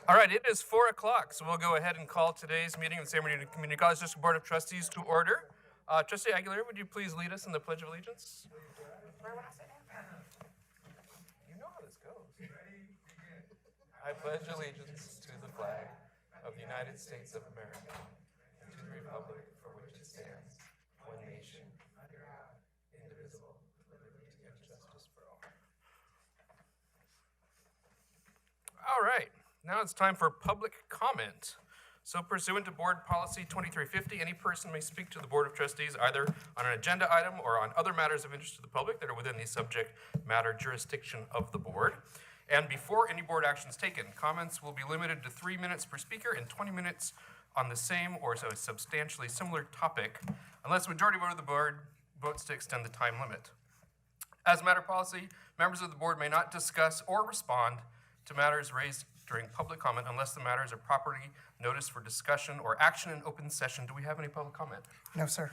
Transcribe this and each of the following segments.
All right, it is 4 o'clock, so we'll go ahead and call today's meeting of the San Bernardino Community College District Board of Trustees to order. Trustee Aguilera, would you please lead us in the Pledge of Allegiance? You know how this goes. I pledge allegiance to the flag of the United States of America and to the republic for which it stands, one nation, under God, indivisible, with liberty and justice for all. All right. Now it's time for public comment. So pursuant to Board Policy 2350, any person may speak to the Board of Trustees either on an agenda item or on other matters of interest to the public that are within the subject matter jurisdiction of the board. And before any board action is taken, comments will be limited to 3 minutes per speaker and 20 minutes on the same or a substantially similar topic, unless the majority vote of the board votes to extend the time limit. As a matter of policy, members of the board may not discuss or respond to matters raised during public comment unless the matters are properly noticed for discussion or action in open session. Do we have any public comment? No, sir.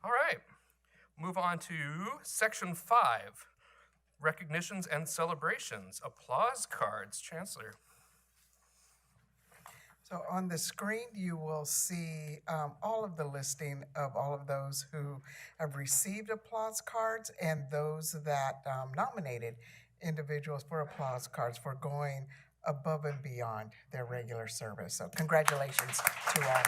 All right. Move on to section 5, recognitions and celebrations. Applause cards. Chancellor. So on the screen, you will see all of the listing of all of those who have received applause cards and those that nominated individuals for applause cards for going above and beyond their regular service. So congratulations to all.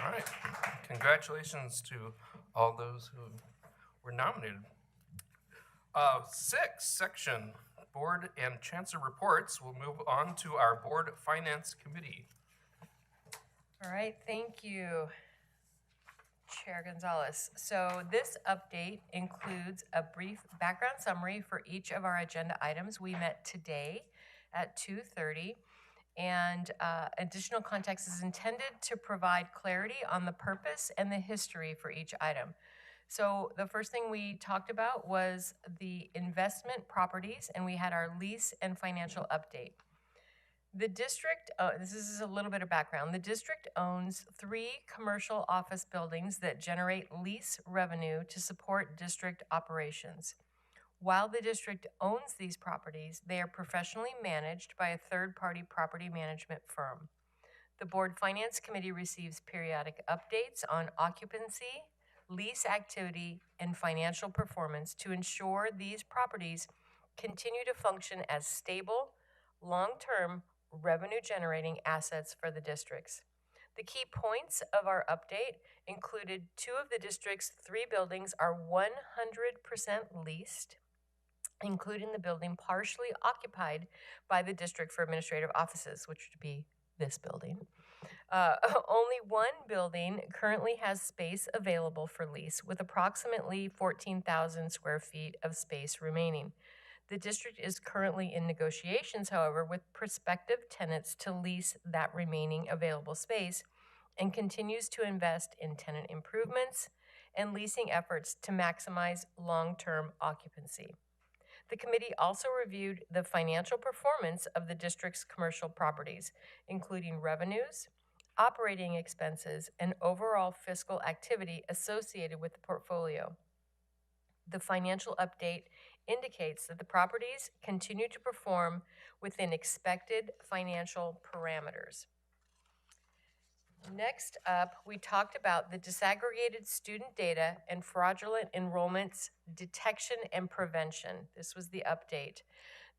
All right. Congratulations to all those who were nominated. 6, section Board and Chancellor reports. We'll move on to our Board Finance Committee. All right, thank you, Chair Gonzalez. So this update includes a brief background summary for each of our agenda items. We met today at 2:30, and additional context is intended to provide clarity on the purpose and the history for each item. So the first thing we talked about was the investment properties, and we had our lease and financial update. The district, this is a little bit of background. The district owns 3 commercial office buildings that generate lease revenue to support district operations. While the district owns these properties, they are professionally managed by a third-party property management firm. The Board Finance Committee receives periodic updates on occupancy, lease activity, and financial performance to ensure these properties continue to function as stable, long-term, revenue-generating assets for the districts. The key points of our update included 2 of the district's 3 buildings are 100% leased, including the building partially occupied by the District for Administrative Offices, which would be this building. Only 1 building currently has space available for lease, with approximately 14,000 square feet of space remaining. The district is currently in negotiations, however, with prospective tenants to lease that remaining available space and continues to invest in tenant improvements and leasing efforts to maximize long-term occupancy. The committee also reviewed the financial performance of the district's commercial properties, including revenues, operating expenses, and overall fiscal activity associated with the portfolio. The financial update indicates that the properties continue to perform within expected financial parameters. Next up, we talked about the disaggregated student data and fraudulent enrollments detection and prevention. This was the update.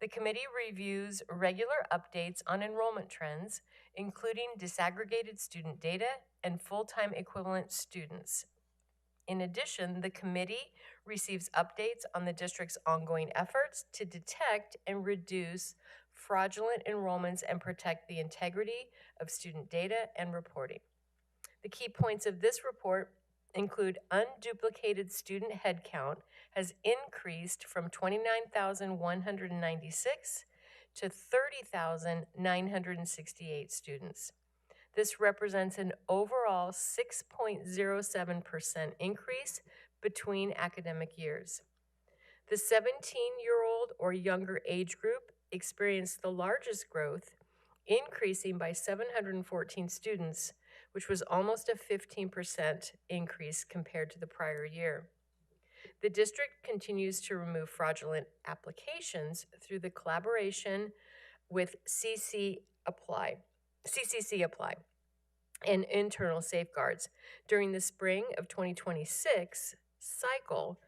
The committee reviews regular updates on enrollment trends, including disaggregated student data and full-time equivalent students. In addition, the committee receives updates on the district's ongoing efforts to detect and reduce fraudulent enrollments and protect the integrity of student data and reporting. The key points of this report include unduplicated student headcount has increased from 29,196 to 30,968 students. This represents an overall 6.07% increase between academic years. The 17-year-old or younger age group experienced the largest growth, increasing by 714 students, which was almost a 15% increase compared to the prior year. The district continues to remove fraudulent applications through the collaboration with CCC Apply, and internal safeguards. During the spring of 2026 cycle,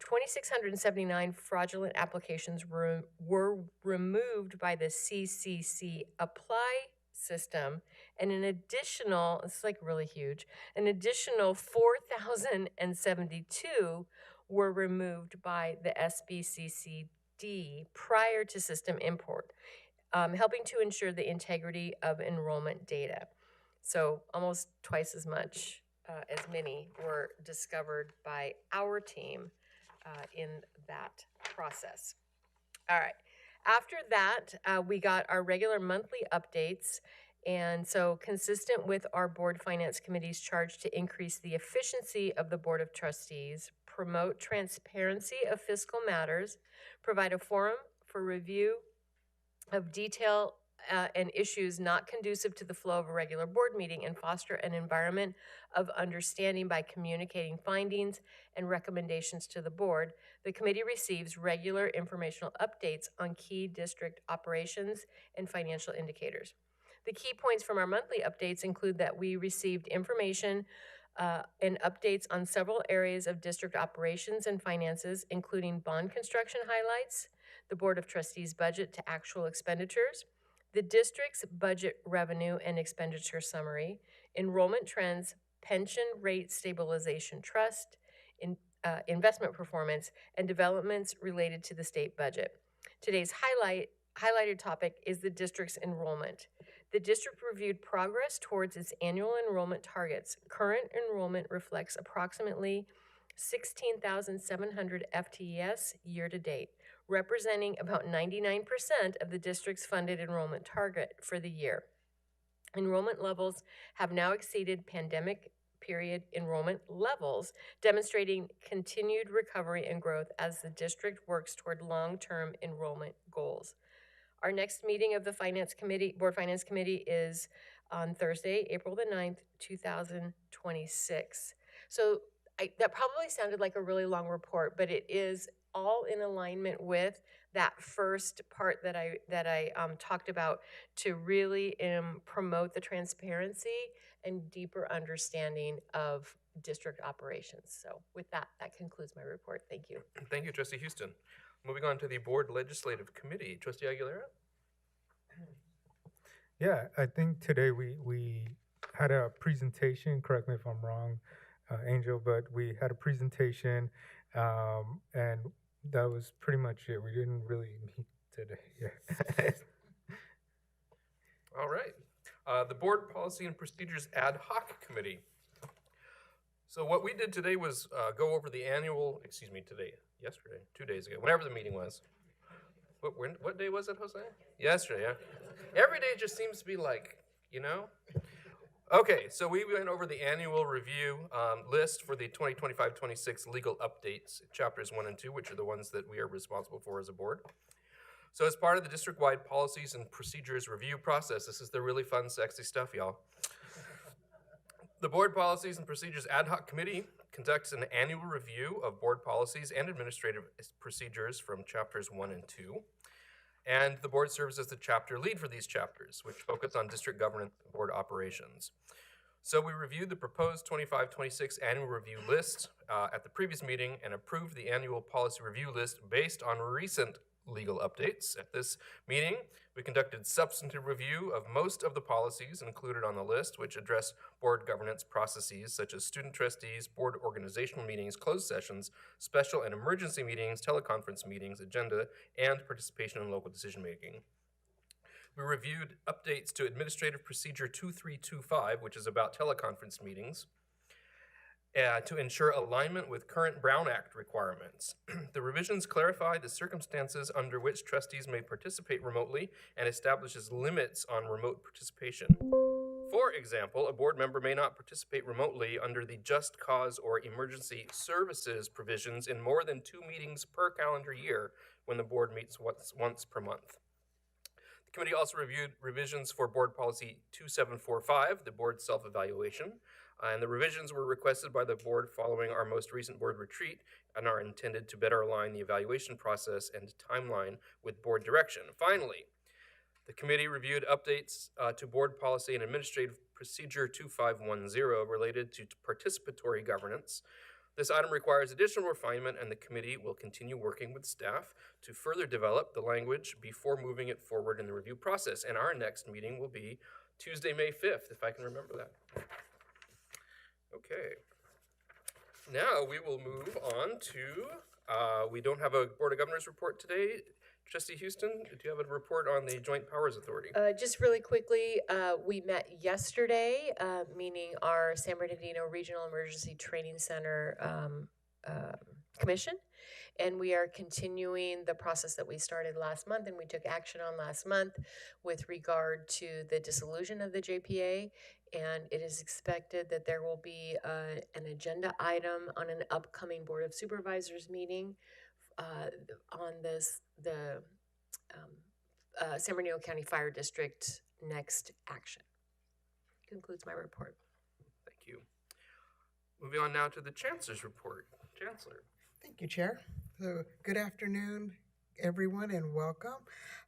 2,679 fraudulent applications were removed by the CCC Apply system, and an additional, it's like really huge, an additional 4,072 were removed by the SBCCD prior to system import, helping to ensure the integrity of enrollment data. So almost twice as many were discovered by our team in that process. All right. After that, we got our regular monthly updates. And so, consistent with our Board Finance Committee's charge to increase the efficiency of the Board of Trustees, promote transparency of fiscal matters, provide a forum for review of detail and issues not conducive to the flow of a regular board meeting, and foster an environment of understanding by communicating findings and recommendations to the board, the committee receives regular informational updates on key district operations and financial indicators. The key points from our monthly updates include that we received information and updates on several areas of district operations and finances, including bond construction highlights, the Board of Trustees budget to actual expenditures, the district's budget revenue and expenditure summary, enrollment trends, pension rate stabilization trust, investment performance, and developments related to the state budget. Today's highlighted topic is the district's enrollment. The district reviewed progress towards its annual enrollment targets. Current enrollment reflects approximately 16,700 FTES year to date, representing about 99% of the district's funded enrollment target for the year. Enrollment levels have now exceeded pandemic period enrollment levels, demonstrating continued recovery and growth as the district works toward long-term enrollment goals. Our next meeting of the Board Finance Committee is on Thursday, April the 9th, 2026. So that probably sounded like a really long report, but it is all in alignment with that first part that I talked about, to really promote the transparency and deeper understanding of district operations. So with that concludes my report. Thank you. Thank you, Trustee Houston. Moving on to the Board Legislative Committee. Trustee Aguilera? Yeah, I think today we had a presentation, correct me if I'm wrong, Angel, but we had a presentation, and that was pretty much it. We didn't really meet today. Yeah. All right. The Board Policy and Procedures Ad Hoc Committee. So what we did today was go over the annual, yesterday, 2 days ago, whenever the meeting was. What day was it, Jose? Yesterday, yeah. Every day just seems to be like, Okay, so we went over the annual review list for the 2025-26 legal updates, chapters 1 and 2, which are the ones that we are responsible for as a board. So as part of the district-wide policies and procedures review process, this is the really fun, sexy stuff, y'all. The Board Policies and Procedures Ad Hoc Committee conducts an annual review of board policies and administrative procedures from chapters 1 and 2. And the board serves as the chapter lead for these chapters, which focus on district governance and board operations. So we reviewed the proposed 25-26 annual review list at the previous meeting and approved the annual policy review list based on recent legal updates. At this meeting, we conducted substantive review of most of the policies included on the list, which address board governance processes such as student trustees, board organizational meetings, closed sessions, special and emergency meetings, teleconference meetings, agenda, and participation in local decision-making. We reviewed updates to Administrative Procedure 2325, which is about teleconference meetings, to ensure alignment with current Brown Act requirements. The revisions clarify the circumstances under which trustees may participate remotely and establishes limits on remote participation. For example, a board member may not participate remotely under the just cause or emergency services provisions in more than 2 meetings per calendar year when the board meets once per month. Committee also reviewed revisions for Board Policy 2745, the board self-evaluation. And the revisions were requested by the board following our most recent board retreat and are intended to better align the evaluation process and timeline with board direction. Finally, the committee reviewed updates to Board Policy and Administrative Procedure 2510 related to participatory governance. This item requires additional refinement, and the committee will continue working with staff to further develop the language before moving it forward in the review process. And our next meeting will be Tuesday, May 5th, if I can remember that. Okay. Now we will move on to, we don't have a Board of Governors report today. Trustee Houston, do you have a report on the Joint Powers Authority? Just really quickly, we met yesterday, meaning our San Bernardino Regional Emergency Training Center Commission, and we are continuing the process that we started last month and we took action on last month with regard to the dissolution of the JPA, and it is expected that there will be an agenda item on an upcoming Board of Supervisors meeting on the San Bernardino County Fire District next action. Concludes my report. Thank you. Moving on now to the Chancellor's report. Chancellor. Thank you, Chair. So, good afternoon, everyone, and welcome.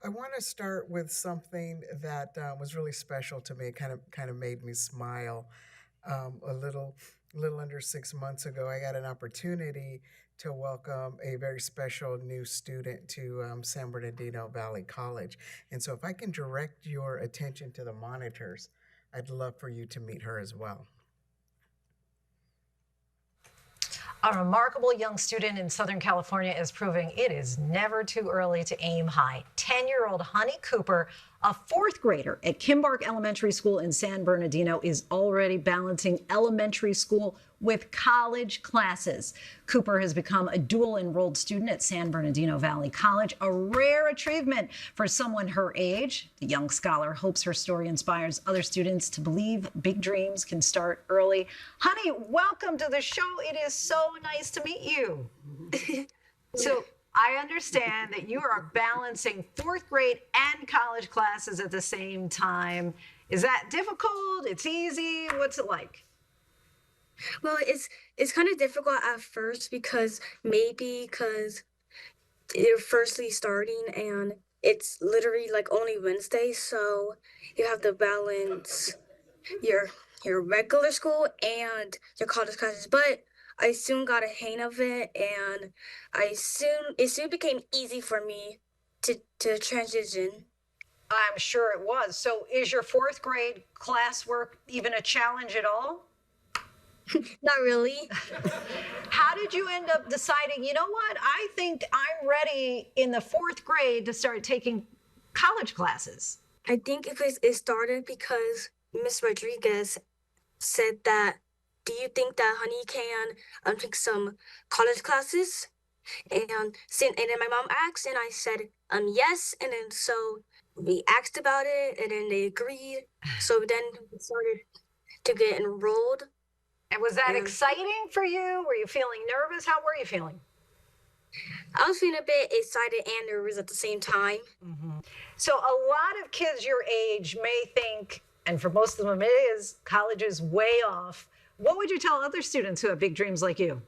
I want to start with something that was really special to me. It kind of made me smile. A little under 6 months ago, I got an opportunity to welcome a very special new student to San Bernardino Valley College. And so if I can direct your attention to the monitors, I'd love for you to meet her as well. A remarkable young student in Southern California is proving it is never too early to aim high. 10-year-old Honey Cooper, a fourth grader at Kimbark Elementary School in San Bernardino, is already balancing elementary school with college classes. Cooper has become a dual-enrolled student at San Bernardino Valley College, a rare achievement for someone her age. The young scholar hopes her story inspires other students to believe big dreams can start early. Honey, welcome to the show. It is so nice to meet you. So I understand that you are balancing fourth grade and college classes at the same time. Is that difficult? It's easy? What's it like? Well, it's kind of difficult at first because you're firstly starting and it's literally like only Wednesday, so you have to balance your regular school and your college classes. But I soon got a hang of it, and it soon became easy for me to transition. I'm sure it was. So is your fourth grade classwork even a challenge at all? Not really. How did you end up deciding, you know what, I think I'm ready in the fourth grade to start taking college classes? I think it started because Miss Rodriguez said that, do you think that Honey can take some college classes? And then my mom asked, and I said, yes. And then so we asked about it, and then they agreed. So then we started to get enrolled. And was that exciting for you? Were you feeling nervous? How were you feeling? I was feeling a bit excited and nervous at the same time. Mm-hmm. So a lot of kids your age may think, and for most of them it is, college is way off. What would you tell other students who have big dreams like you?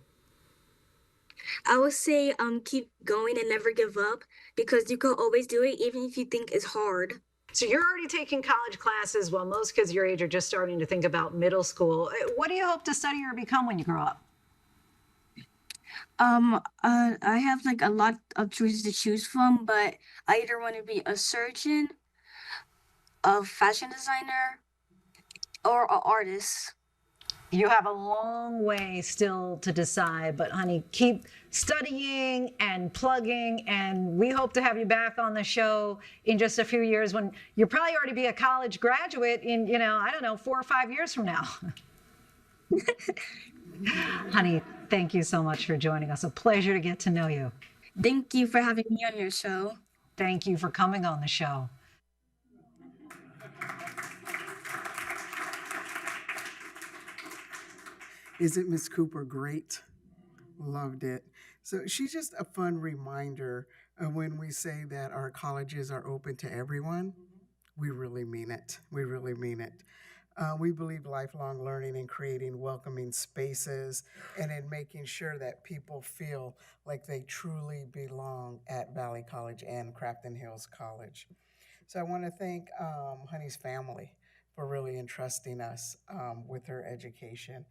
I would say keep going and never give up, because you can always do it even if you think it's hard. So you're already taking college classes while most kids your age are just starting to think about middle school. What do you hope to study or become when you grow up? I have like a lot of choices to choose from, but I either want to be a surgeon, a fashion designer, or an artist. You have a long way still to decide, but honey, keep studying and plugging, and we hope to have you back on the show in just a few years when you'll probably already be a college graduate in, 4 or 5 years from now. Honey, thank you so much for joining us. A pleasure to get to know you. Thank you for having me on your show. Thank you for coming on the show. Isn't Miss Cooper great? Loved it. So she's just a fun reminder of when we say that our colleges are open to everyone. we really mean it. We really mean it. We believe lifelong learning and creating welcoming spaces and in making sure that people feel like they truly belong at Valley College and Crafton Hills College. So I want to thank Honey's family for really entrusting us with her education.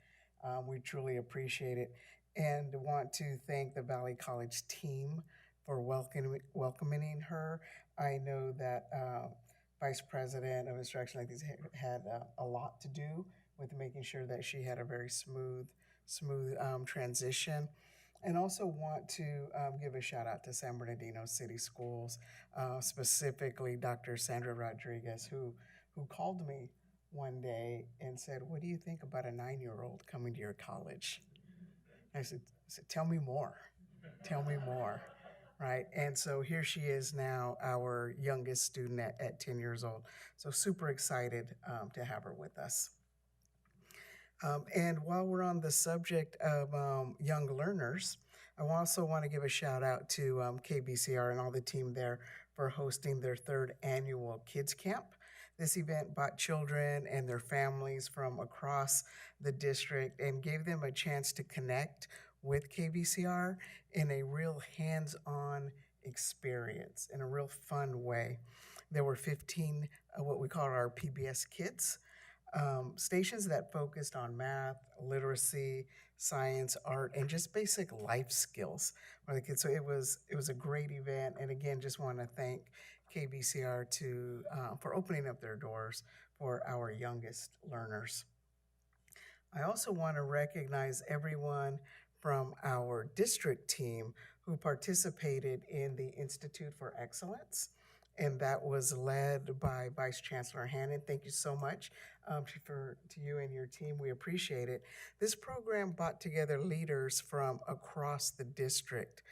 We truly appreciate it, and want to thank the Valley College team for welcoming her. I know that Vice President of Instruction like these had a lot to do with making sure that she had a very smooth transition. And also want to give a shout out to San Bernardino City Schools, specifically Dr. Sandra Rodriguez, who called me one day and said, "What do you think about a 9-year-old coming to your college?" I said, "Tell me more. Tell me more." Right? And so here she is now, our youngest student at 10 years old. So super excited to have her with us. And while we're on the subject of young learners, I also want to give a shout out to KVCR and all the team there for hosting their 3rd annual Kids Camp. This event brought children and their families from across the district and gave them a chance to connect with KVCR in a real hands-on experience, in a real fun way. There were 15 what we call our PBS Kids stations that focused on math, literacy, science, art, and just basic life skills for the kids. So it was a great event, and again, just want to thank KVCR for opening up their doors for our youngest learners. I also want to recognize everyone from our district team who participated in the Institute for Excellence, and that was led by Vice Chancellor Hannon. Thank you so much to you and your team. We appreciate it. This program brought together leaders from across the district,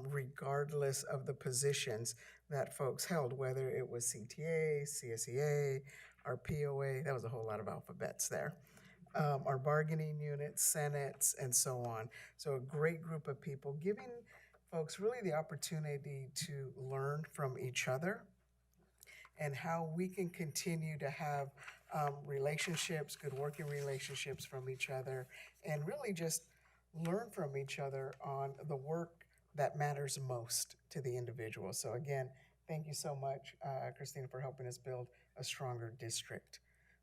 regardless of the positions that folks held, whether it was CTA, CSEA, our POA, that was a whole lot of alphabets there. Our bargaining units, senates, and so on. So a great group of people giving folks really the opportunity to learn from each other and how we can continue to have relationships, good working relationships from each other, and really just learn from each other on the work that matters most to the individual. So again, thank you so much, Christina, for helping us build a stronger district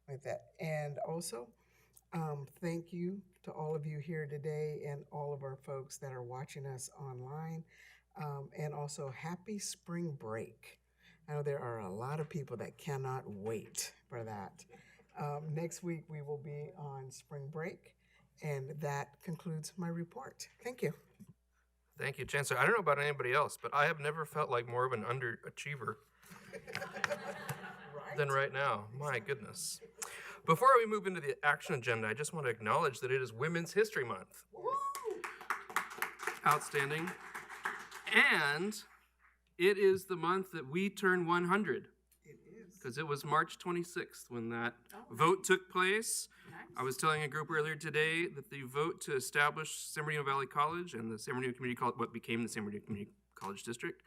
with that. And also, thank you to all of you here today and all of our folks that are watching us online. And also, happy spring break. I know there are a lot of people that cannot wait for that. Next week, we will be on spring break, and that concludes my report. Thank you. Thank you, Chancellor. I don't know about anybody else, but I have never felt like more of an underachiever than right now. My goodness. Before we move into the action agenda, I just want to acknowledge that it is Women's History Month. Woo! Outstanding. And it is the month that we turn 100. It is. Because it was March 26th when that vote took place. Nice. I was telling a group earlier today that the vote to establish San Bernardino Valley College and the San Bernardino Community College, what became the San Bernardino Community College District,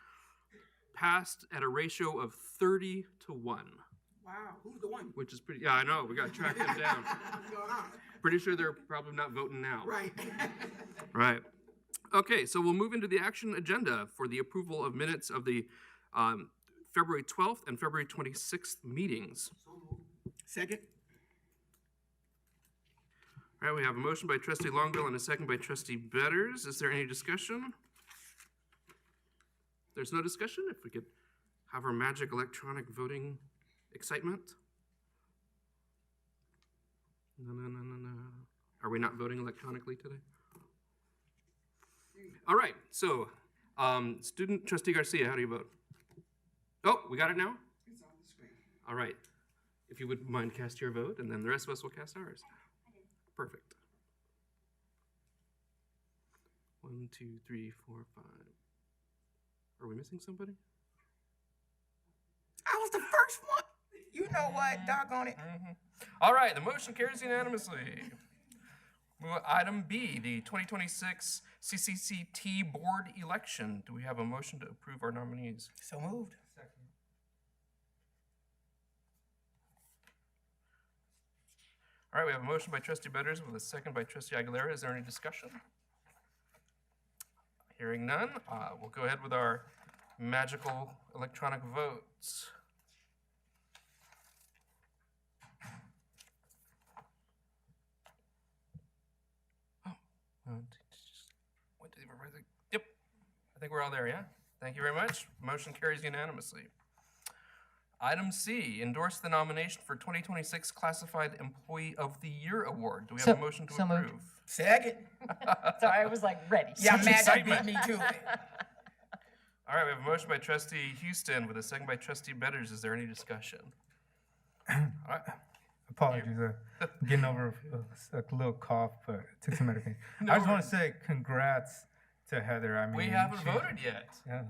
passed at a ratio of 30 to 1. Wow, who's the one? Which is pretty, yeah, I know, we got to track them down. What's going on? Pretty sure they're probably not voting now. Right. Right. Okay, so we'll move into the action agenda for the approval of minutes of the February 12th and February 26th meetings. Second. All right, we have a motion by Trustee Longbill and a second by Trustee Betters. Is there any discussion? There's no discussion? If we could have our magic electronic voting excitement. No. Are we not voting electronically today? All right, so student trustee Garcia, how do you vote? Oh, we got it now? It's on the screen. All right. If you would mind cast your vote, and then the rest of us will cast ours. Perfect. 1, 2, 3, 4, 5. Are we missing somebody? I was the first one. You know what? Doggone it. Mm-hmm. All right, the motion carries unanimously. Move on, item B, the 2026 CCCT board election. Do we have a motion to approve our nominees? So moved. All right, we have a motion by trustee Betters with a second by trustee Aguilera. Is there any discussion? Hearing none, we'll go ahead with our magical electronic votes. Yep, I think we're all there, yeah? Thank you very much. Motion carries unanimously. Item C, endorse the nomination for 2026 Classified Employee of the Year Award. Do we have a motion to so moved. approve? Second. Sorry, I was like ready. Yeah, Such Matt, that excitement. beat me to it. All right, we have a motion by trustee Houston with a second by trustee Betters. Is there any discussion? All right. Apologies, getting over a little cough, but took some medication. I just want to say congrats to Heather. I mean, We haven't voted yet. Yeah.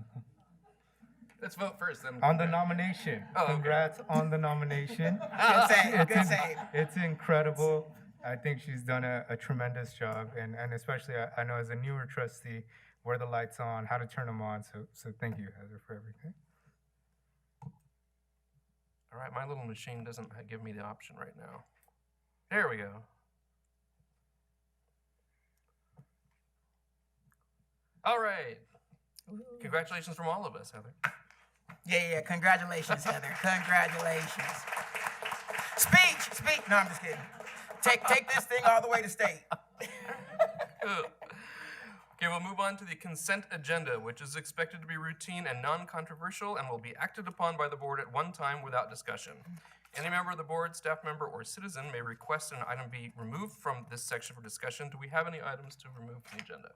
Let's vote first, then. On the nomination. Oh, okay. Congrats on the nomination. Good save, good save. It's incredible. I think she's done a tremendous job, and especially I know as a newer trustee, where the lights on, how to turn them on. So thank you, Heather, for everything. All right, my little machine doesn't give me the option right now. There we go. All right. Congratulations from all of us, Heather. Yeah, congratulations, Heather. Congratulations. Speech. No, I'm just kidding. Take this thing all the way to state. Okay, we'll move on to the consent agenda, which is expected to be routine and non-controversial and will be acted upon by the board at one time without discussion. Any member of the board, staff member, or citizen may request an item be removed from this section for discussion. Do we have any items to remove from the agenda?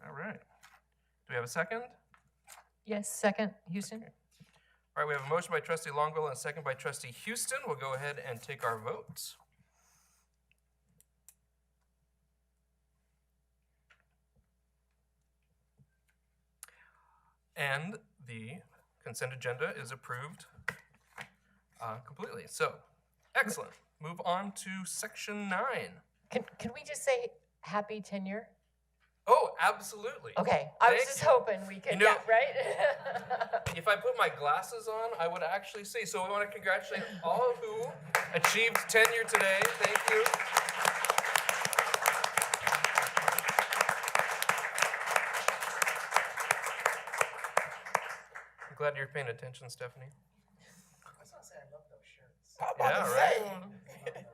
All right. Do we have a second? Yes, second, Houston. All right, we have a motion by trustee Longwell and a second by trustee Houston. We'll go ahead and take our votes. And the consent agenda is approved completely. So, excellent. Move on to section 9. Can we just say happy tenure? Oh, absolutely. Okay, I was Thank just you. hoping we could, You know- yeah, right? If I put my glasses on, I would actually see. So we want to congratulate all who achieved tenure today. Thank you. I'm glad you're paying attention, Stephanie. I was gonna say I love those shirts. I'm about Yeah, to right. say.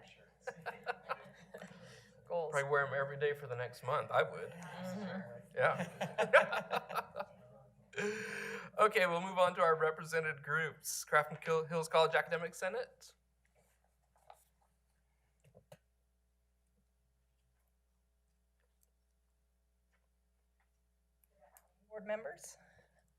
Goals. Probably wear them every day for the next month. I would. Yeah. Okay, we'll move on to our represented groups. Crafton Hills College Academic Senate. Board members,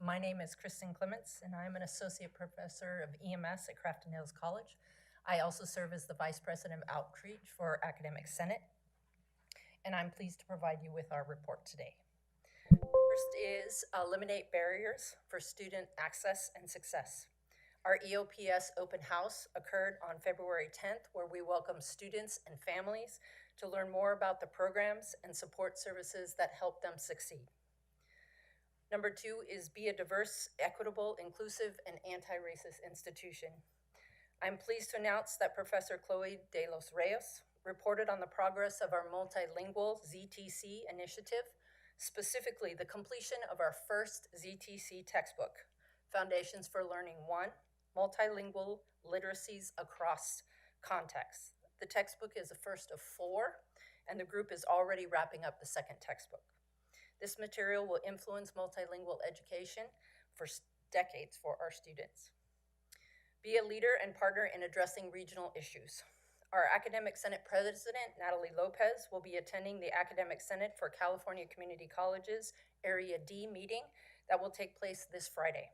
my name is Kristen Clements, and I'm an associate professor of EMS at Crafton Hills College. I also serve as the vice president of outreach for Academic Senate, and I'm pleased to provide you with our report today. First is eliminate barriers for student access and success. Our EOPS open house occurred on February 10th, where we welcomed students and families to learn more about the programs and support services that help them succeed. Number 2 is be a diverse, equitable, inclusive, and anti-racist institution. I'm pleased to announce that Professor Chloe de los Reyes reported on the progress of our multilingual ZTC initiative, specifically the completion of our first ZTC textbook, Foundations for Learning 1, Multilingual Literacies Across Contexts. The textbook is the first of 4, and the group is already wrapping up the second textbook. This material will influence multilingual education for decades for our students. Be a leader and partner in addressing regional issues. Our Academic Senate President, Natalie Lopez, will be attending the Academic Senate for California Community Colleges Area D meeting that will take place this Friday.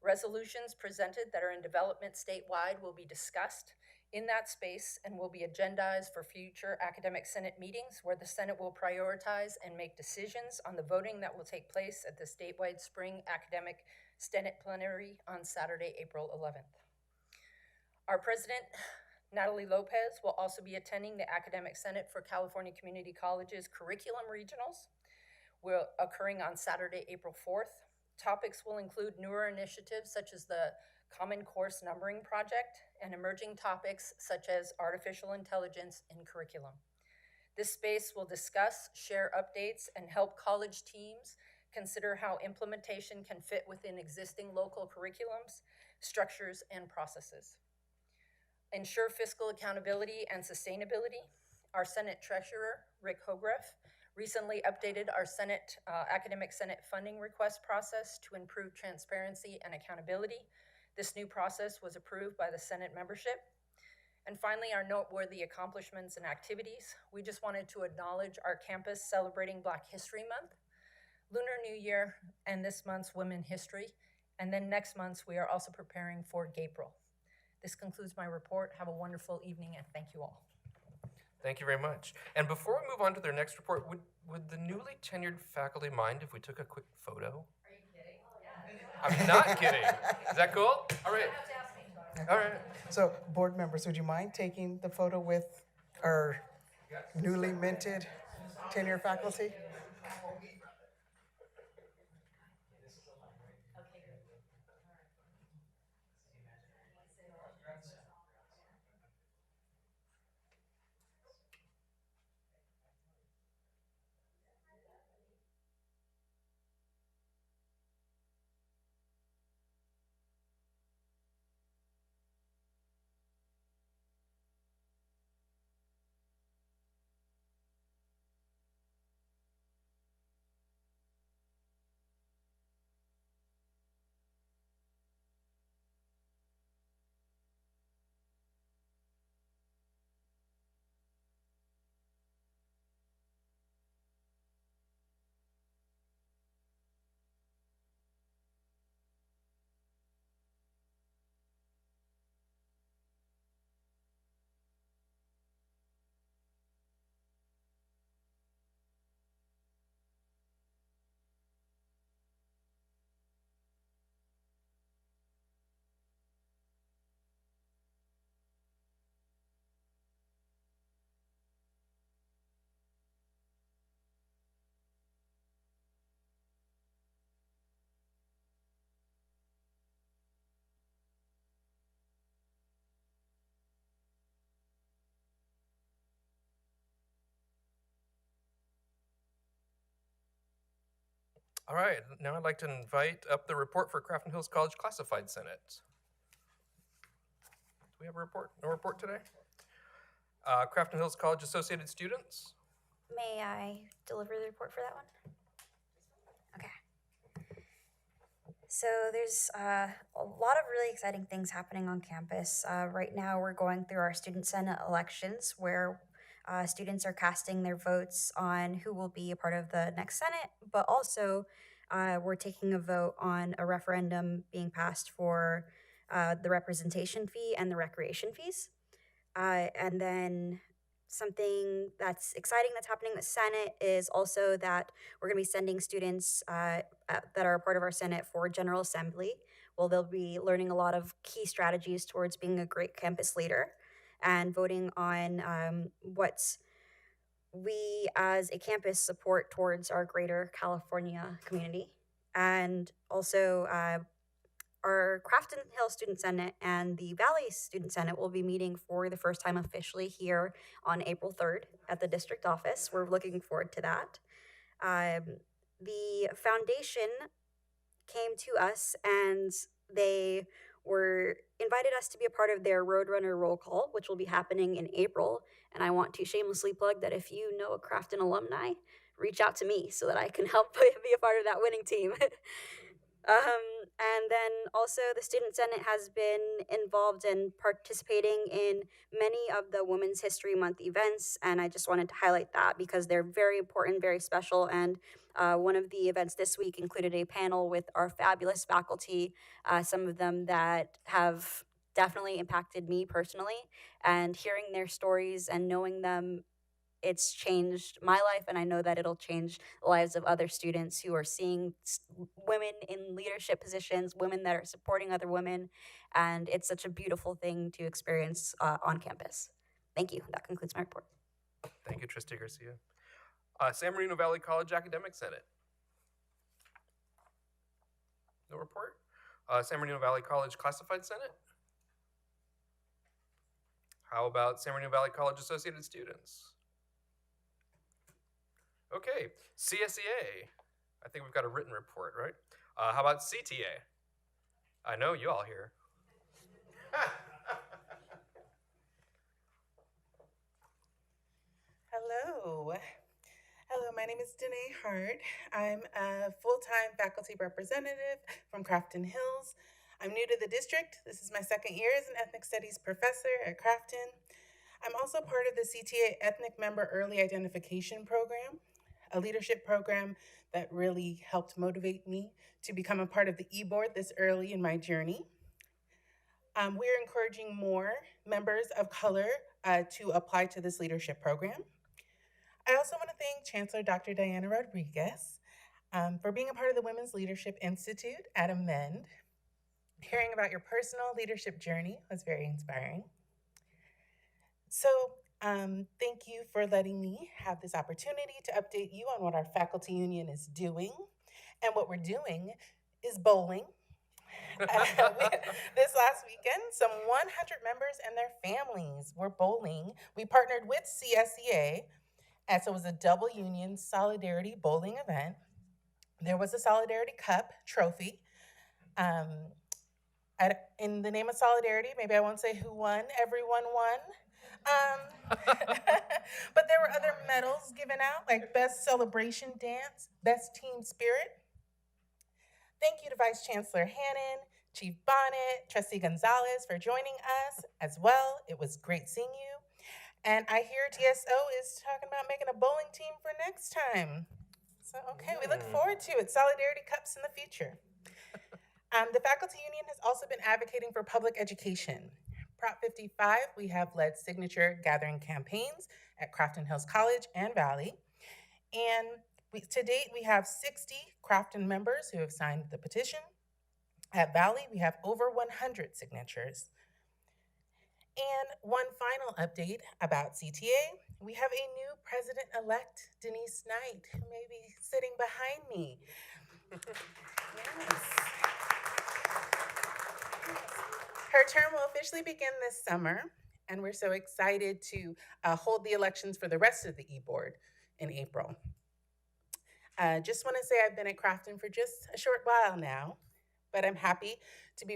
Resolutions presented that are in development statewide will be discussed in that space and will be agendized for future Academic Senate meetings, where the Senate will prioritize and make decisions on the voting that will take place at the statewide spring Academic Senate plenary on Saturday, April 11th. Our President, Natalie Lopez, will also be attending the Academic Senate for California Community Colleges Curriculum Regionals, occurring on Saturday, April 4th. Topics will include newer initiatives such as the Common Course Numbering Project, and emerging topics such as artificial intelligence in curriculum. This space will discuss, share updates, and help college teams consider how implementation can fit within existing local curriculums, structures, and processes. Ensure fiscal accountability and sustainability. Our Senate Treasurer, Rick Hogreff, recently updated our Academic Senate funding request process to improve transparency and accountability. This new process was approved by the Senate membership. And finally, our noteworthy accomplishments and activities. We just wanted to acknowledge our campus celebrating Black History Month, Lunar New Year, and this month's Women History. And then next month, we are also preparing for Gapril. This concludes my report. Have a wonderful evening, and thank you all. Thank you very much. And before we move on to their next report, would the newly tenured faculty mind if we took a quick photo? Are you kidding? Yeah. I'm not kidding. Is that cool? All right. All right. So, board members, would you mind taking the photo with our newly minted tenure faculty? All right. Now I'd like to invite up the report for Crafton Hills College Classified Senate. Do we have a report? No report today? Crafton Hills College Associated Students. May I deliver the report for that one? Okay. So there's a lot of really exciting things happening on campus. Right now we're going through our student senate elections where students are casting their votes on who will be a part of the next senate, but also we're taking a vote on a referendum being passed for the representation fee and the recreation fees. And then something that's exciting that's happening with Senate is also that we're going to be sending students that are a part of our Senate for General Assembly. Well, they'll be learning a lot of key strategies towards being a great campus leader and voting on what we as a campus support towards our greater California community. And also our Crafton Hills Student Senate and the Valley Student Senate will be meeting for the first time officially here on April 3rd at the district office. We're looking forward to that. The foundation came to us and they invited us to be a part of their Roadrunner roll call, which will be happening in April. And I want to shamelessly plug that if you know a Crafton alumni, reach out to me so that I can help be a part of that winning team. And then also the Student Senate has been involved in participating in many of the Women's History Month events, and I just wanted to highlight that because they're very important, very special, and one of the events this week included a panel with our fabulous faculty, some of them that have definitely impacted me personally, and hearing their stories and knowing them, it's changed my life, and I know that it'll change the lives of other students who are seeing women in leadership positions, women that are supporting other women, and it's such a beautiful thing to experience on campus. Thank you. That concludes my report. Thank you, Trustee Garcia. San Bernardino Valley College Academic Senate. No report. San Bernardino Valley College Classified Senate? How about San Bernardino Valley College Associated Students? Okay, CSEA. I think we've got a written report, right? How about CTA? I know you all here. Hello. Hello, my name is Danae Hart. I'm a full-time faculty representative from Crafton Hills. I'm new to the district. This is my second year as an ethnic studies professor at Crafton. I'm also part of the CTA Ethnic Member Early Identification Program, a leadership program that really helped motivate me to become a part of the e-board this early in my journey. We're encouraging more members of color to apply to this leadership program. I also want to thank Chancellor Dr. Diana Rodriguez for being a part of the Women's Leadership Institute at Amend. Hearing about your personal leadership journey was very inspiring. So thank you for letting me have this opportunity to update you on what our faculty union is doing. And what we're doing is bowling. This last weekend, some 100 members and their families were bowling. We partnered with CSEA, and so it was a double union solidarity bowling event. There was a Solidarity Cup trophy. In the name of solidarity, maybe I won't say who won, everyone won. But there were other medals given out, like Best Celebration Dance, Best Team Spirit. Thank you to Vice Chancellor Hannon, Chief Bonnet, Trustee Gonzalez for joining us as well. It was great seeing you. And I hear TSO is talking about making a bowling team for next time. So, okay, we look forward to it. Solidarity Cups in the future. The faculty union has also been advocating for public education. Prop 55, we have led signature gathering campaigns at Crafton Hills College and Valley. And to date, we have 60 Crafton members who have signed the petition. At Valley, we have over 100 signatures. And one final update about CTA, we have a new president-elect, Denise Knight, who may be sitting behind me. Yes. Her term will officially begin this summer, and we're so excited to hold the elections for the rest of the e-board in April. Just want to say I've been at Crafton for just a short while now, but I'm happy to be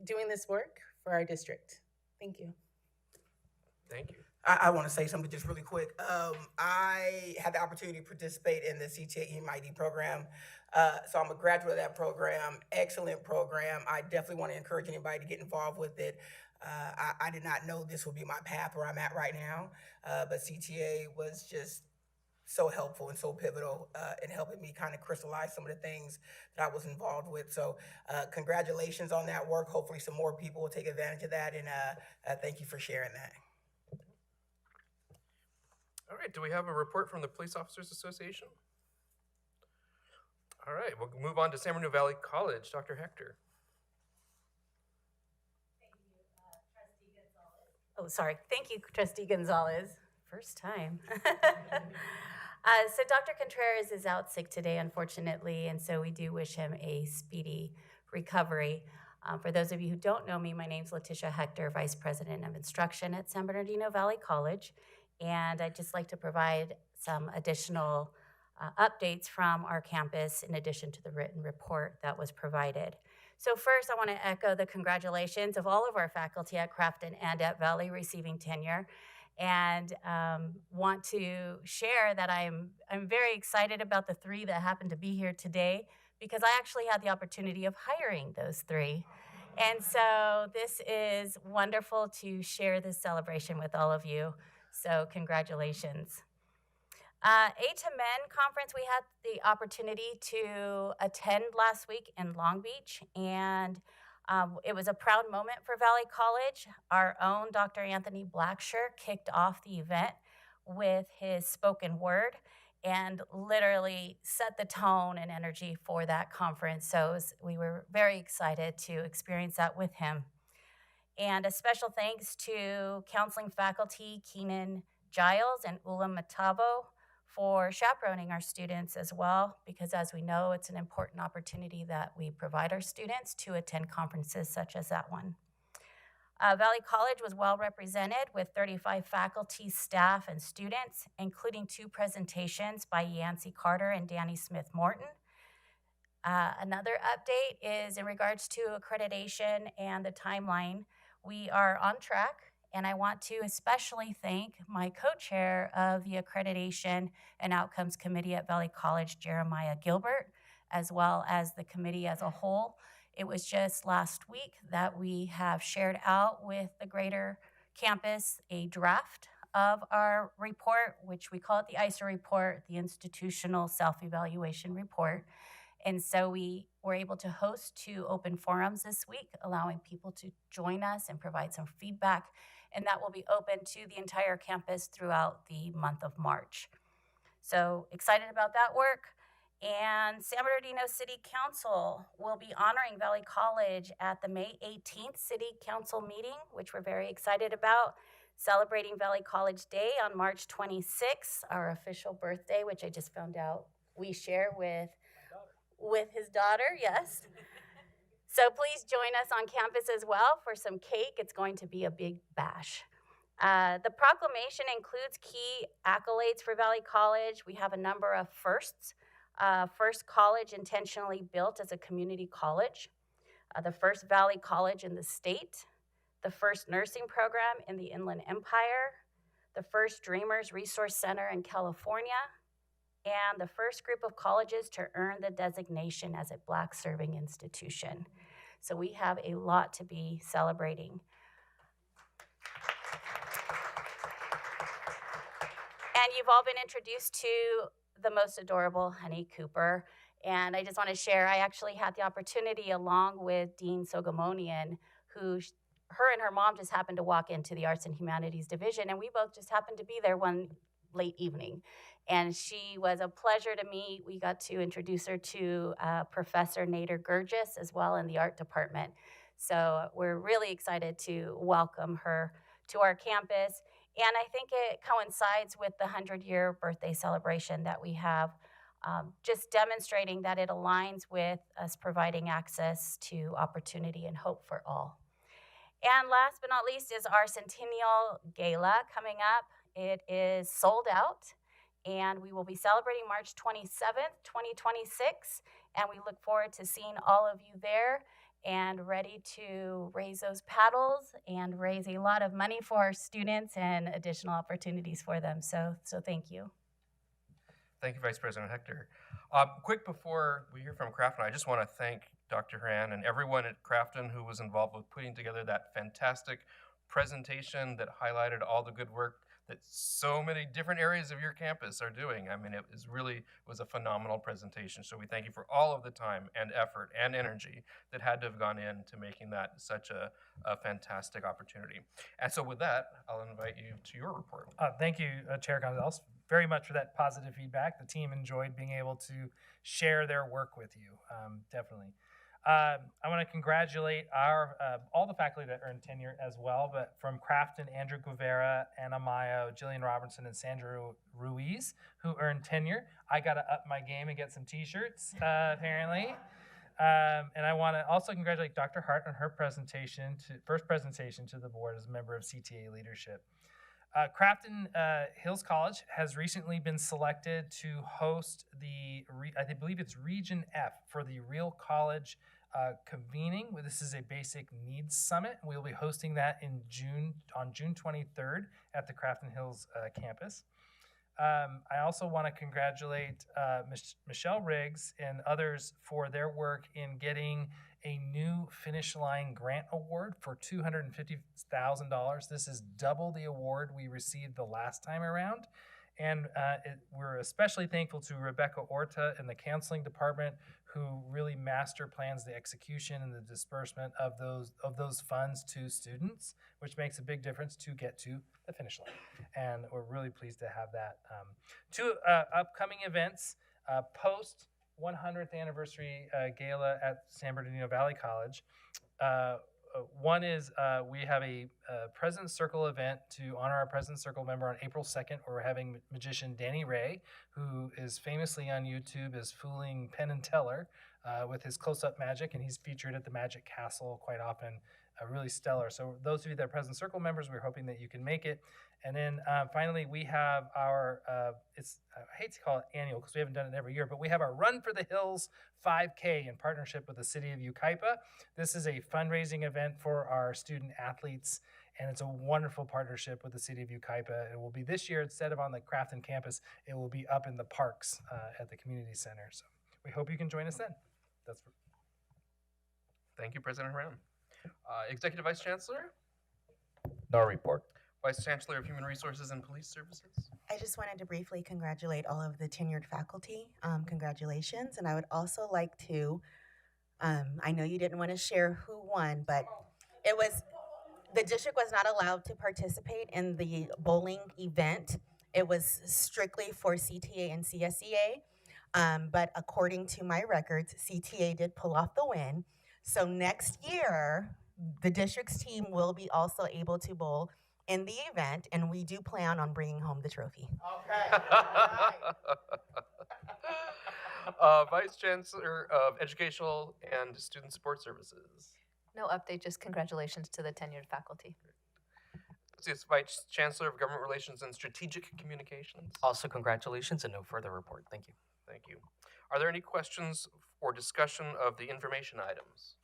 doing this work for our district. Thank you. Thank you. I want to say something just really quick. I had the opportunity to participate in the CTA EMID program. So I'm a graduate of that program, excellent program. I definitely want to encourage anybody to get involved with it. I did not know this would be my path where I'm at right now, but CTA was just so helpful and so pivotal in helping me kind of crystallize some of the things that I was involved with. So congratulations on that work. Hopefully some more people will take advantage of that, and thank you for sharing that. All right, do we have a report from the Police Officers Association? All right, we'll move on to San Bernardino Valley College. Dr. Hector. Oh, sorry. Thank you, Trustee Gonzalez. First time. So Dr. Contreras is out sick today, unfortunately, and so we do wish him a speedy recovery. For those of you who don't know me, my name's Letitia Hector, Vice President of Instruction at San Bernardino Valley College, and I'd just like to provide some additional updates from our campus in addition to the written report that was provided. So first, I want to echo the congratulations of all of our faculty at Crafton and at Valley receiving tenure, and want to share that I'm very excited about the 3 that happen to be here today, because I actually had the opportunity of hiring those 3. And so this is wonderful to share this celebration with all of you. So congratulations. A to Men conference, we had the opportunity to attend last week in Long Beach, and it was a proud moment for Valley College. Our own Dr. Anthony Blacksher kicked off the event with his spoken word and literally set the tone and energy for that conference. So we were very excited to experience that with him. And a special thanks to counseling faculty Keenan Giles and Ula Matavo for chaperoning our students as well, because as we know, it's an important opportunity that we provide our students to attend conferences such as that one. Valley College was well represented with 35 faculty, staff, and students, including 2 presentations by Yancey Carter and Danny Smith Morton. Another update is in regards to accreditation and the timeline. We are on track, and I want to especially thank my co-chair of the Accreditation and Outcomes Committee at Valley College, Jeremiah Gilbert, as well as the committee as a whole. It was just last week that we have shared out with the greater campus a draft of our report, which we call it the ISER report, the Institutional Self-Evaluation Report. And so we were able to host 2 open forums this week, allowing people to join us and provide some feedback. And that will be open to the entire campus throughout the month of March. So excited about that work. And San Bernardino City Council will be honoring Valley College at the May 18th City Council meeting, which we're very excited about, celebrating Valley College Day on March 26th, our official birthday, which I just found out we share with his daughter, yes. So please join us on campus as well for some cake. It's going to be a big bash. The proclamation includes key accolades for Valley College. We have a number of firsts. First college intentionally built as a community college, the first Valley College in the state, the first nursing program in the Inland Empire, the first Dreamers Resource Center in California, and the first group of colleges to earn the designation as a Black serving institution. So we have a lot to be celebrating. And you've all been introduced to the most adorable Honey Cooper. And I just want to share, I actually had the opportunity along with Dean Sogamonian, her and her mom just happened to walk into the Arts and Humanities Division, and we both just happened to be there one late evening. And she was a pleasure to meet. We got to introduce her to Professor Nader Gurgis as well in the art department. So we're really excited to welcome her to our campus. And I think it coincides with the 100-year birthday celebration that we have, just demonstrating that it aligns with us providing access to opportunity and hope for all. And last but not least is our Centennial Gala coming up. It is sold out, and we will be celebrating March 27th, 2026, and we look forward to seeing all of you there and ready to raise those paddles and raise a lot of money for our students and additional opportunities for them. So thank you. Thank you, Vice President Hector. Quick before we hear from Crafton, I just want to thank Dr. Horan and everyone at Crafton who was involved with putting together that fantastic presentation that highlighted all the good work that so many different areas of your campus are doing. I mean, it was a phenomenal presentation. So we thank you for all of the time and effort and energy that had to have gone into making that such a fantastic opportunity. And so with that, I'll invite you to your report. Thank you, Chair Gonzalez, very much for that positive feedback. The team enjoyed being able to share their work with you, definitely. I want to congratulate all the faculty that earned tenure as well, but from Crafton, Andrew Guevara, Anna Mayo, Jillian Robertson, and Sandra Ruiz, who earned tenure. I got to up my game and get some t-shirts, apparently. And I want to also congratulate Dr. Hart on her first presentation to the board as a member of CTA leadership. Crafton Hills College has recently been selected to host I believe it's Region F for the Real College convening. This is a basic needs summit. We'll be hosting that on June 23rd at the Crafton Hills campus. I also want to congratulate Michelle Riggs and others for their work in getting a new Finish Line Grant Award for $250,000. This is double the award we received the last time around. And we're especially thankful to Rebecca Orta in the counseling department, who really master plans the execution and the disbursement of those funds to students, which makes a big difference to get to the finish line. And we're really pleased to have that. Two upcoming events, post 100th anniversary gala at San Bernardino Valley College. one is we have a President's Circle event to honor our President's Circle member on April 2nd, where we're having magician Danny Ray, who is famously on YouTube as fooling Penn and Teller with his close-up magic, and he's featured at the Magic Castle quite often. Really stellar. So those of you that are President's Circle members, we're hoping that you can make it. And then finally, we have our, I hate to call it annual because we haven't done it every year, but we have our Run for the Hills 5K in partnership with the city of Yucaipa. This is a fundraising event for our student athletes, and it's a wonderful partnership with the city of Yucaipa. It will be this year, instead of on the Crafton campus, it will be up in the parks at the community center. So we hope you can join us then. Thank you, President Haram. Executive Vice Chancellor? No report. Vice Chancellor of Human Resources and Police Services? I just wanted to briefly congratulate all of the tenured faculty. Congratulations. And I would also like to, I know you didn't want to share who won, but the district was not allowed to participate in the bowling event. It was strictly for CTA and CSEA. But according to my records, CTA did pull off the win. So next year, the district's team will be also able to bowl in the event, and we do plan on bringing home the trophy. Okay. Vice Chancellor of Educational and Student Support Services. No update, just congratulations to the tenured faculty. Vice Chancellor of Government Relations and Strategic Communications. Also congratulations and no further report. Thank you. Thank you. Are there any questions or discussion of the information items?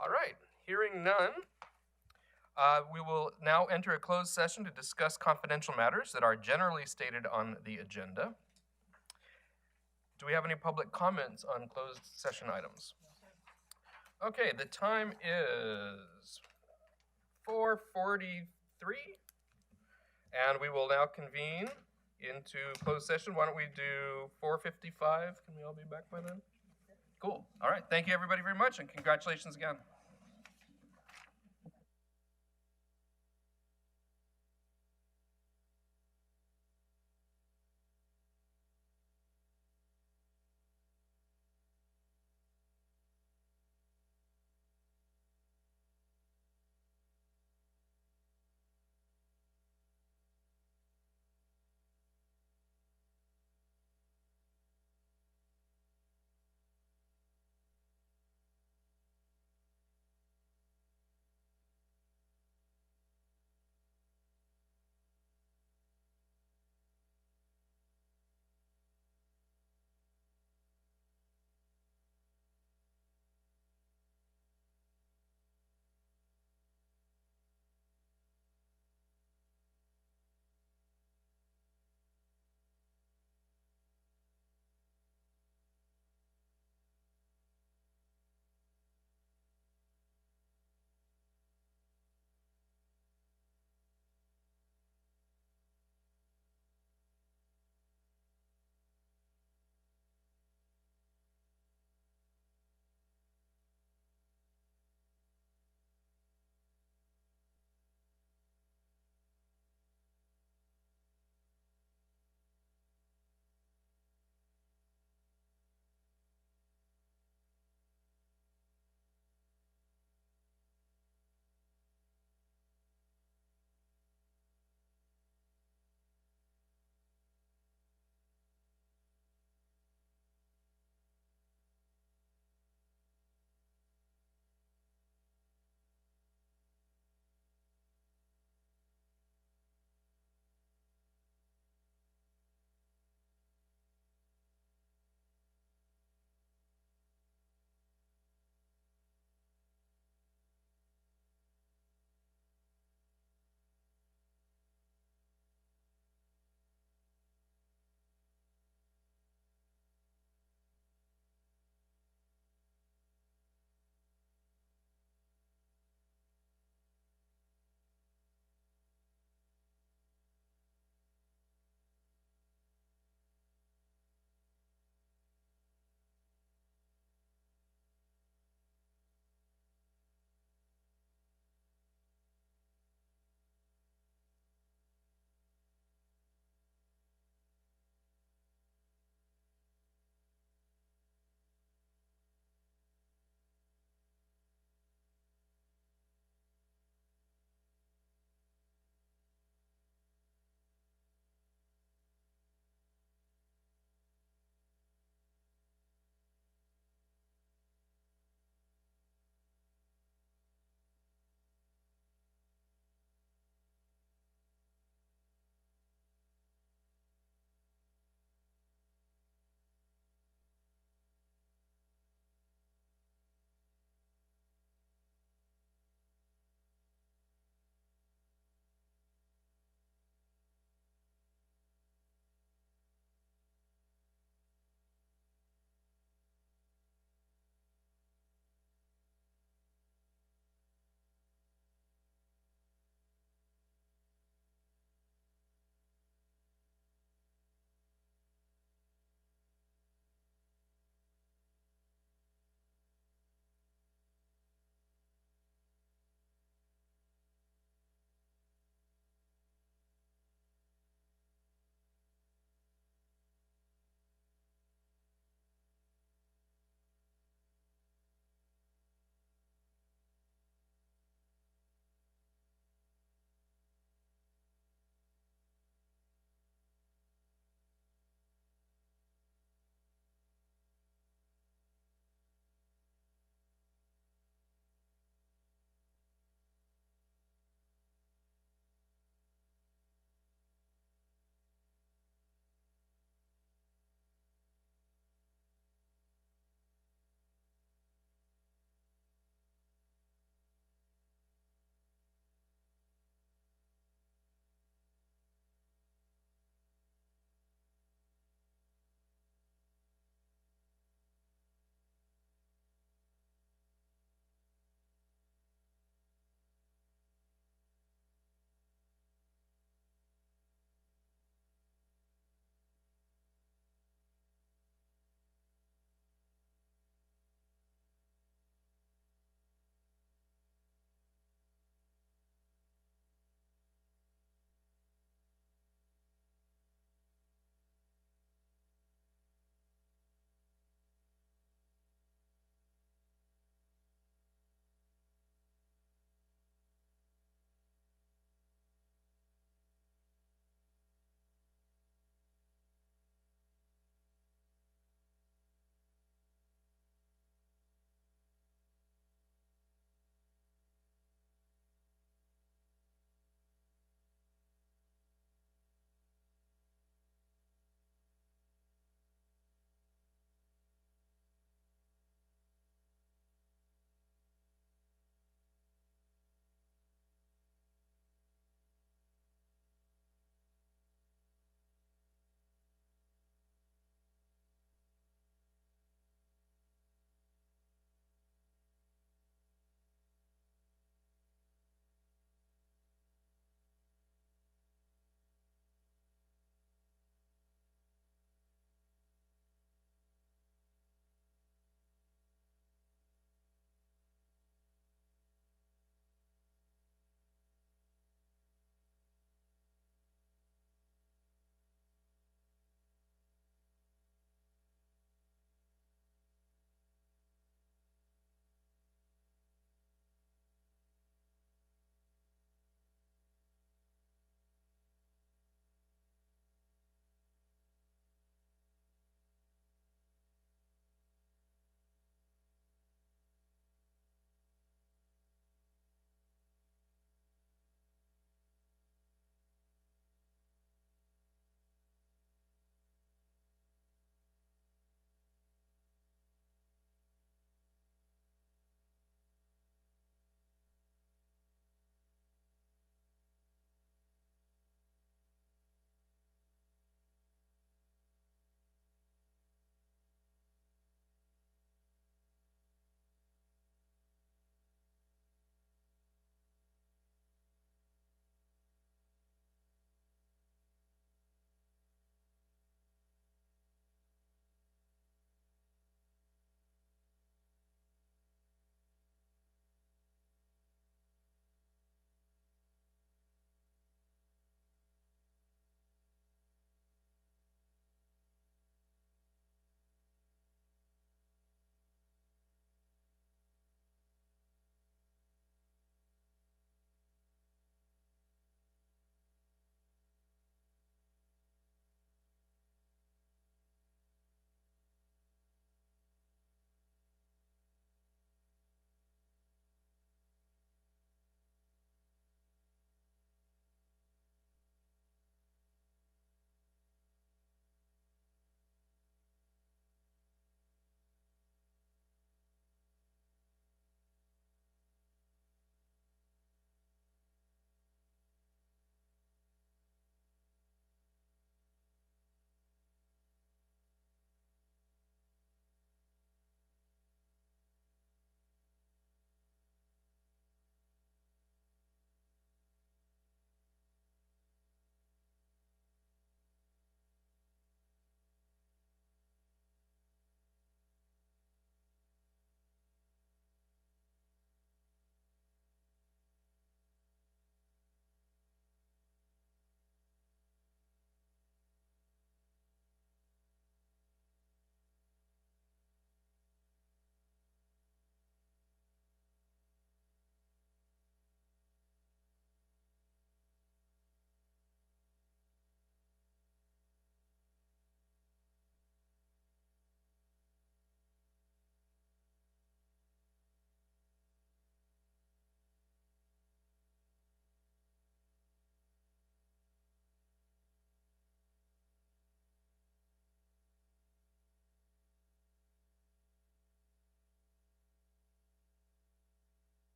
All right, hearing none, we will now enter a closed session to discuss confidential matters that are generally stated on the agenda. Do we have any public comments on closed session items? Okay, the time is 4:43, and we will now convene into closed session. Why don't we do 4:55? Can we all be back by then? Cool. All right. Thank you, everybody, very much, and congratulations again.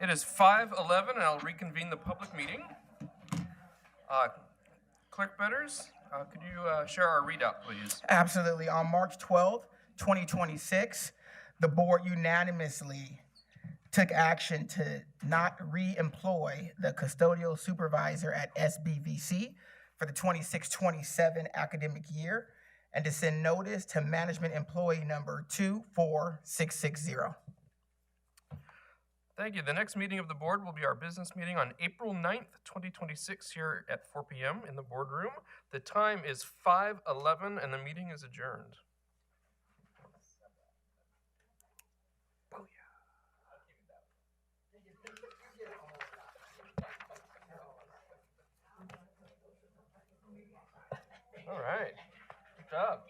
It is 5:11, and I'll reconvene the public meeting. Clerk Betters, could you share our readout, please? Absolutely. On March 12th, 2026, the board unanimously took action to not re-employ the custodial supervisor at SBVC for the 26-27 academic year and to send notice to management employee number 24660. Thank you. The next meeting of the board will be our business meeting on April 9th, 2026 here at 4 p.m. in the boardroom. The time is 5:11 and the meeting is adjourned. All right. Good job.